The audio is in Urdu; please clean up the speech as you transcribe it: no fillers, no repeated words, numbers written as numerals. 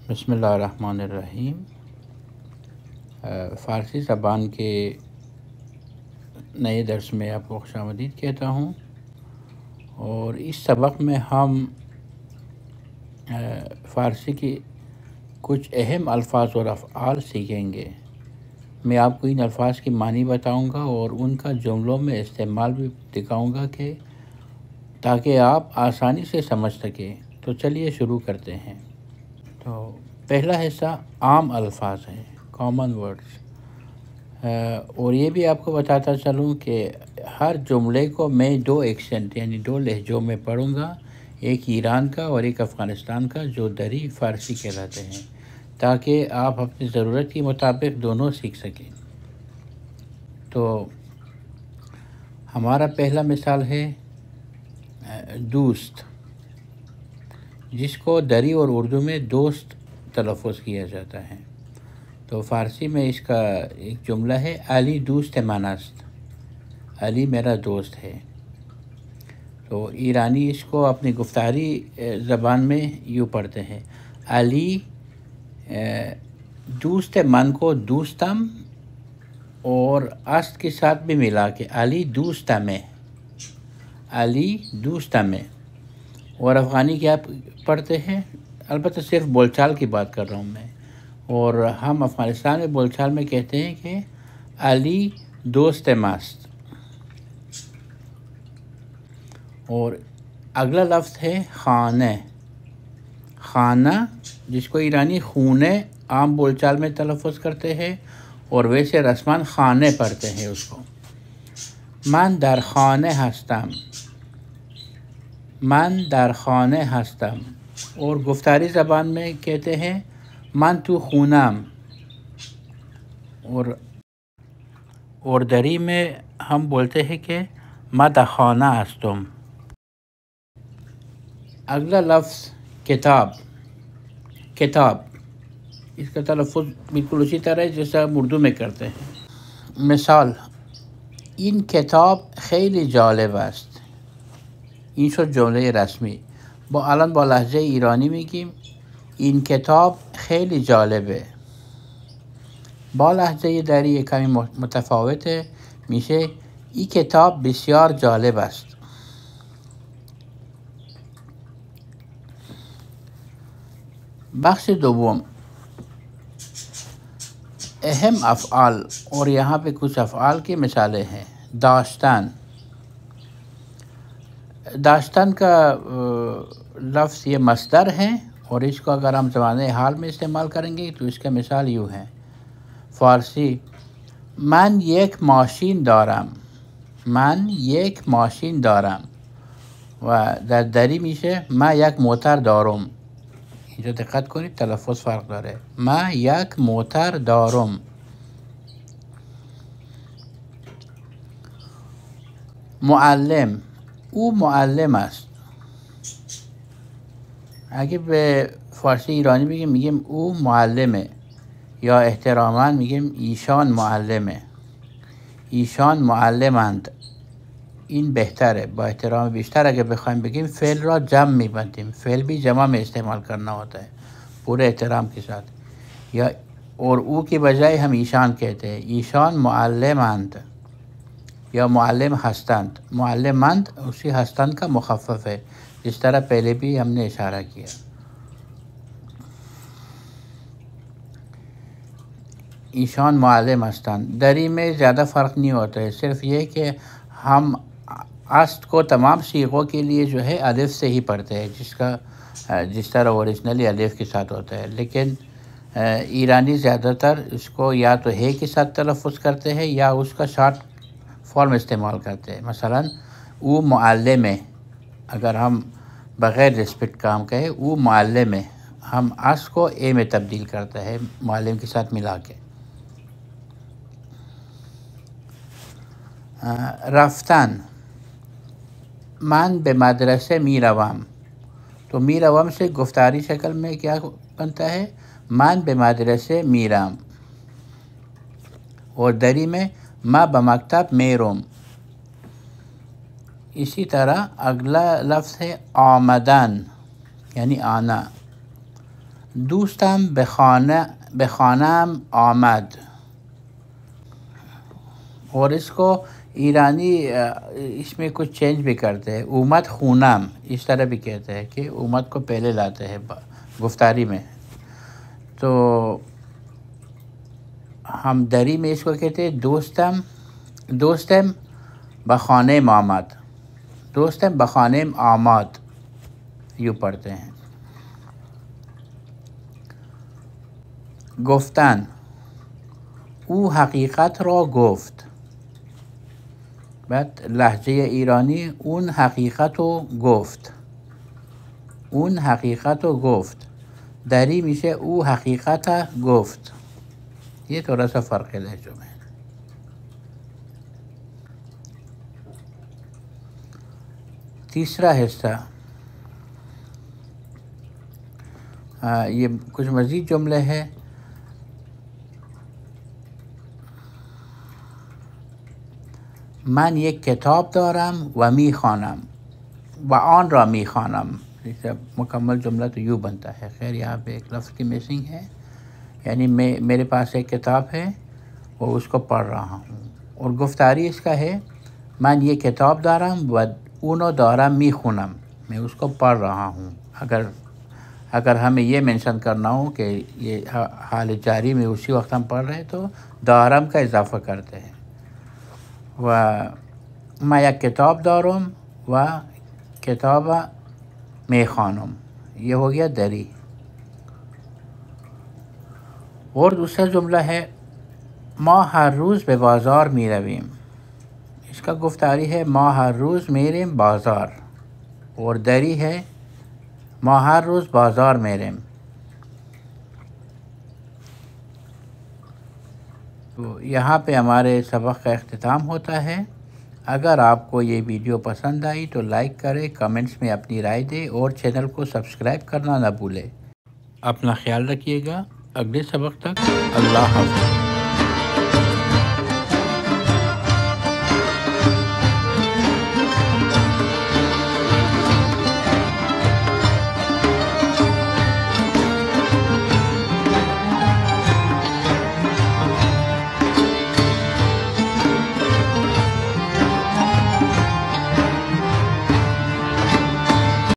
بسم اللہ الرحمن الرحیم۔ فارسی زبان کے نئے درس میں آپ کو خوش آمدید کہتا ہوں، اور اس سبق میں ہم فارسی کی کچھ اہم الفاظ اور افعال سیکھیں گے۔ میں آپ کو ان الفاظ کی معنی بتاؤں گا اور ان کا جملوں میں استعمال بھی دکھاؤں گا تاکہ آپ آسانی سے سمجھ سکیں۔ تو چلیے شروع کرتے ہیں۔ تو پہلا حصہ عام الفاظ ہیں، کامن ورڈز، اور یہ بھی آپ کو بتاتا چلوں کہ ہر جملے کو میں دو ایکسنٹ یعنی دو لہجوں میں پڑھوں گا، ایک ایران کا اور ایک افغانستان کا، جو دری فارسی کہلاتے ہیں، تاکہ آپ اپنی ضرورت کے مطابق دونوں سیکھ سکیں۔ تو ہمارا پہلا مثال ہے دوست، جس کو دری اور اردو میں دوست تلفظ کیا جاتا ہے۔ تو فارسی میں اس کا ایک جملہ ہے، علی دوست من است، علی میرا دوست ہے۔ تو ایرانی اس کو اپنی گفتاری زبان میں یوں پڑھتے ہیں، علی دوست من کو دوستم اور است کے ساتھ بھی ملا کے علی دوستم، علی دوستم۔ اور افغانی کیا پڑھتے ہیں، البتہ صرف بول چال کی بات کر رہا ہوں میں، اور ہم افغانستان میں بول چال میں کہتے ہیں کہ علی دوست ماست۔ اور اگلا لفظ ہے خانہ، خانہ جس کو ایرانی خونے عام بول چال میں تلفظ کرتے ہیں، اور ویسے رسمان خانه پڑھتے ہیں اس کو۔ من در خانه هستم، من در خانه هستم۔ اور گفتاری زبان میں کہتے ہیں من تو خونم، اور دری میں ہم بولتے ہیں کہ ما در خانه هستم۔ اگلا لفظ کتاب، کتاب اس کا تلفظ بالکل اسی طرح ہے جیسا ہم اردو میں کرتے ہیں۔ مثال، این کتاب خیلی جالب است، این شد جمله رسمی. الان با لهجه ایرانی میگیم این کتاب خیلی جالبه. با لهجه دری کمی متفاوته، میشه این کتاب بسیار جالب است. بخش دوم، اہم افعال، اور یہاں پہ کچھ افعال کی مثالیں ہیں۔ داشتن، داشتن کا لفظ یہ مصدر ہے، اور اس کو اگر ہم زمانۂ حال میں استعمال کریں گے تو اس کا مثال یوں ہے۔ فارسی، من یک ماشین دارم، من یک ماشین دارم، و در دری میشه من یک موتر دارم. اینجا دقت کنید تلفظ فرق داره، من یک موتر دارم. معلم، او معلم است. اگه به فارسی ایرانی بگیم میگیم او معلمه، یا احتراما میگیم ایشان معلمه، ایشان معلمند. این بهتره، با احترام بیشتر اگه بخوایم بگیم فعل را جمع میبندیم، فعل بھی جمع میں استعمال کرنا ہوتا ہے پورے احترام کے ساتھ، یا اور او کی بجائے ہم ایشان کہتے ہیں، ایشان معلمند یا معلم ہستند. معلمند اسی ہستند کا مخفف ہے، جس طرح پہلے بھی ہم نے اشارہ کیا۔ ایشان معلم ہستند، دری میں زیادہ فرق نہیں ہوتا ہے، صرف یہ کہ ہم است کو تمام صیغوں کے لیے جو ہے الف سے ہی پڑھتے ہیں، جس طرح اوریجنلی الف کے ساتھ ہوتا ہے، لیکن ایرانی زیادہ تر اس کو یا تو ہے کے ساتھ تلفظ کرتے ہیں یا اس کا شارٹ فارم استعمال کرتے ہیں۔ مثلا او معلم ہے، اگر ہم بغیر ریسپیکٹ کام کہیں او معلم ہے، ہم اس کو اے میں تبدیل کرتے ہیں معلم کے ساتھ ملا کے۔ رفتن، من به مدرسه میروم. تو میروم سے گفتاری شکل میں کیا بنتا ہے، من به مدرسه میرم. اور دری میں ما به مکتب میرم. اسی طرح اگلا لفظ ہے آمدن، یعنی آنا. دوستم به خانه‌ام آمد. اور اس کو ایرانی اس میں کچھ چینج بھی کرتے ہیں، اومد خونم اس طرح بھی کہتے ہیں کہ اومد کو پہلے لاتے ہیں گفتاری میں. تو ہم دری میں اس کو کہتے ہیں دوستم بخانم آمد. دوستم بخانم آمد یوں پڑھتے ہیں. گفتن او حقیقت را گفت. بعد لهجه ایرانی اون حقیقت رو گفت. اون حقیقت رو گفت. دری میشه او حقیقت گفت. یہ تھوڑا سا فرق ہے لہجوں میں. تیسرا حصہ یہ کچھ مزید جملے ہیں. من یک کتاب دارم و میخوانم و آن را میخوانم. مکمل جملہ تو یوں بنتا ہے. خیر یہاں پہ ایک لفظ کی مسنگ ہے، یعنی میرے پاس ایک کتاب ہے وہ اس کو پڑھ رہا ہوں. اور گفتاری اس کا ہے من یہ کتاب دارم و اونو دارم میخونم. میں اس کو پڑھ رہا ہوں. اگر ہمیں یہ منشن کرنا ہو کہ یہ حال جاری میں اسی وقت ہم پڑھ رہے ہیں تو دارم کا اضافہ کرتے ہیں. و ما یک کتاب دارم و کتاب میخوانم. یہ ہو گیا دری. اور دوسرا جملہ ہے ما ہر روز به بازار می رویم. اس کا گفتاری ہے ما ہر روز میریم بازار. اور دری ہے ما ہر روز بازار میریم. تو یہاں پہ ہمارے سبق کا اختتام ہوتا ہے. اگر آپ کو یہ ویڈیو پسند آئی تو لائک کریں، کمنٹس میں اپنی رائے دیں اور چینل کو سبسکرائب کرنا نہ بھولیں. اپنا خیال رکھیے گا. اگلے سبق تک اللہ حافظ.